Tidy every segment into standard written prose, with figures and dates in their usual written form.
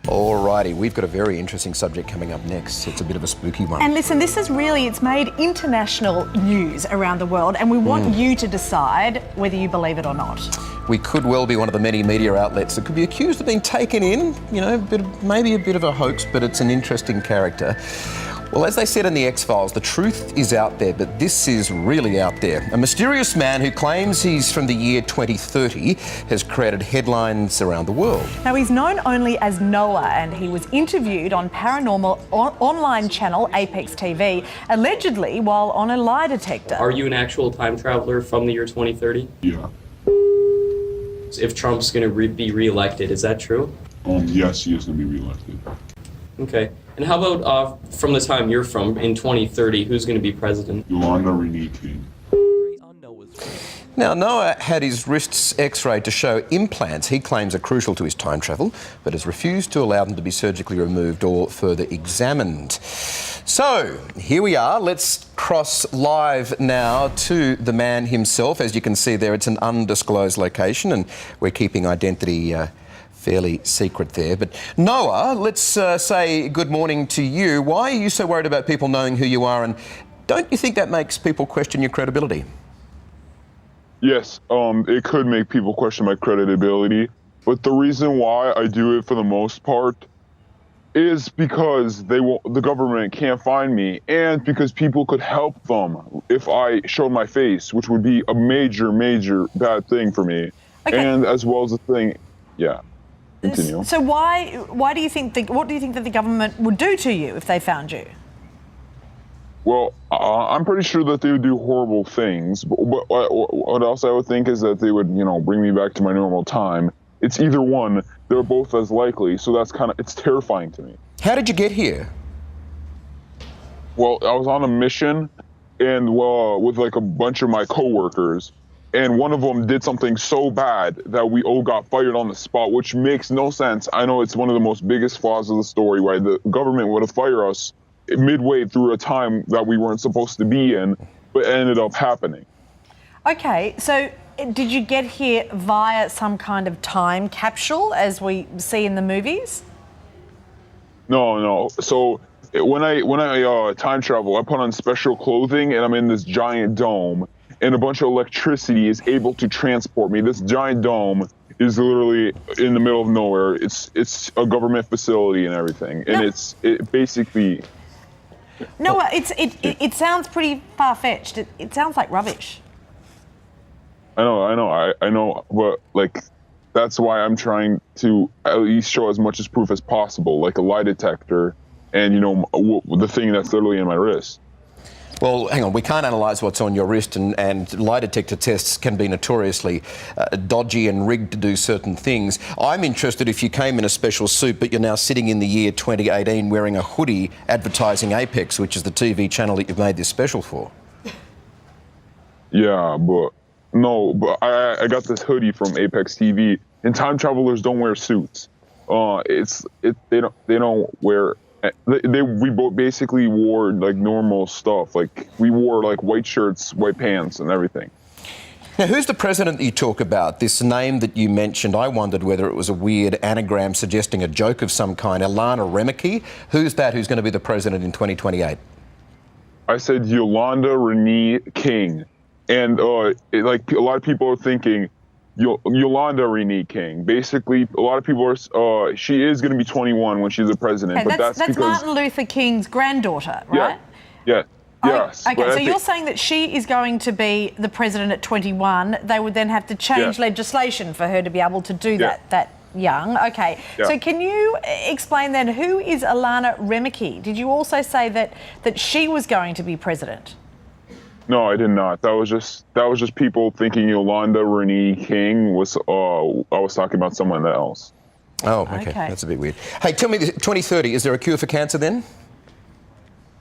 Alrighty, we've got a very interesting subject coming up next. It's a bit of a spooky one. And listen, this is really, it's made international news around the world, and we want you to decide whether you believe it or not. We could well be one of the many media outlets that could be accused of being taken in, you know, maybe a bit of a hoax, but it's an interesting character. Well, as they said in The X-Files, the truth is out there, but this is really out there. A mysterious man who claims he's from the year 2030 has created headlines around the world. Now, he's known only as Noah, and he was interviewed on paranormal online channel Apex TV, allegedly while on a lie detector. Are you an actual time traveler from the year 2030? Yeah. If Trump's going to be re-elected, is that true? Yes, he is going to be re-elected. Okay. And how about from the time you're from, in 2030, who's going to be president? Yolanda Renee King. Now, Noah had his wrists x-rayed to show implants he claims are crucial to his time travel, but has refused to allow them to be surgically removed or further examined. So, here we are. Let's cross live now to the man himself. As you can see there, it's an undisclosed location, and we're keeping identity fairly secret there. But Noah, let's say good morning to you. Why are you so worried about people knowing who you are, and don't you think that makes people question your credibility? Yes, it could make people question my credibility, but the reason why I do it for the most part is because the government can't find me, and because people could help them if I showed my face, which would be a major, major bad thing for me. Okay. And as well as the thing, yeah. Continue. So why do you think what do you think that the government would do to you if they found you? Well, I'm pretty sure that they would do horrible things. But what else I would think is that they would, bring me back to my normal time. It's either one. They're both as likely. So that's it's terrifying to me. How did you get here? Well, I was on a mission, and with like a bunch of my coworkers. And one of them did something so bad that we all got fired on the spot, which makes no sense. I know it's one of the most biggest flaws of the story, why the government would have fired us midway through a time that we weren't supposed to be in, but it ended up happening. Okay, so did you get here via some kind of time capsule, as we see in the movies? No. So when I time travel, I put on special clothing, and I'm in this giant dome. And a bunch of electricity is able to transport me. This giant dome is literally in the middle of nowhere. It's a government facility and everything, and it basically. No, it sounds pretty far-fetched. It sounds like rubbish. I know, but that's why I'm trying to at least show as much as proof as possible, like a lie detector, and the thing that's literally in my wrist. Well, hang on, we can't analyse what's on your wrist, and lie detector tests can be notoriously dodgy and rigged to do certain things. I'm interested if you came in a special suit, but you're now sitting in the year 2018 wearing a hoodie advertising Apex, which is the TV channel that you've made this special for. Yeah, but I got this hoodie from Apex TV, and time travelers don't wear suits. They don't wear. We both basically wore like normal stuff. Like we wore like white shirts, white pants, and everything. Now, who's the president that you talk about? This name that you mentioned, I wondered whether it was a weird anagram suggesting a joke of some kind. Alana Remeke. Who's that? Who's going to be the president in 2028? I said Yolanda Renee King, and like a lot of people are thinking. Yolanda Renee King. Basically, a lot of people are. She is going to be 21 when she's the president, okay, but that's because Martin Luther King's granddaughter, right? Yeah. Yes. Okay, so you're saying that she is going to be the president at 21. They would then have to change legislation for her to be able to do that young. Okay. Yeah. So can you explain then who is Alana Remeke? Did you also say that she was going to be president? No, I did not. That was just people thinking Yolanda Renee King was. I was talking about someone else. Oh, okay. That's a bit weird. Hey, tell me, 2030. Is there a cure for cancer then?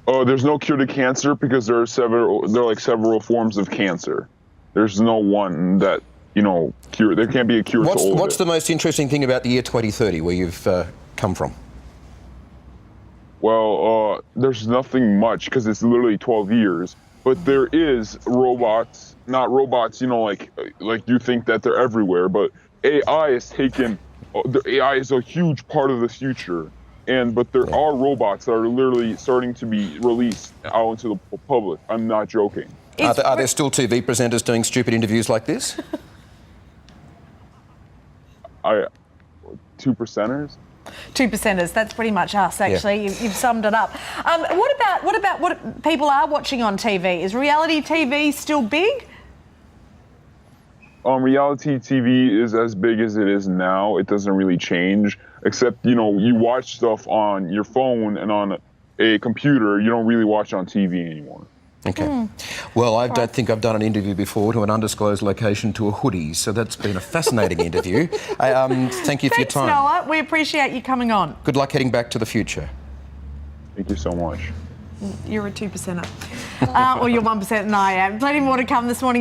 There's no cure to cancer because there are several forms of cancer. There's no one that cure. There can't be a cure to all of it. What's the most interesting thing about the year 2030 where you've come from? Well, there's nothing much because it's literally 12 years. But there is robots, not robots, like you think that they're everywhere, but AI has taken the AI is a huge part of the future. But there are robots that are literally starting to be released out into the public. I'm not joking. Are there still TV presenters doing stupid interviews like this? 2%ers? 2%ers. That's pretty much us, actually. Yeah. You've summed it up. What about what people are watching on TV? Is reality TV still big? Reality TV is as big as it is now. It doesn't really change, except, you watch stuff on your phone and on a computer. You don't really watch on TV anymore. Okay. Well, I don't think I've done an interview before to an undisclosed location to a hoodie, so that's been a fascinating interview. Thank you for your time. Thanks, Noah. We appreciate you coming on. Good luck heading back to the future. Thank you so much. You're a 2%er. Or you're 1% and I am. Plenty more to come this morning.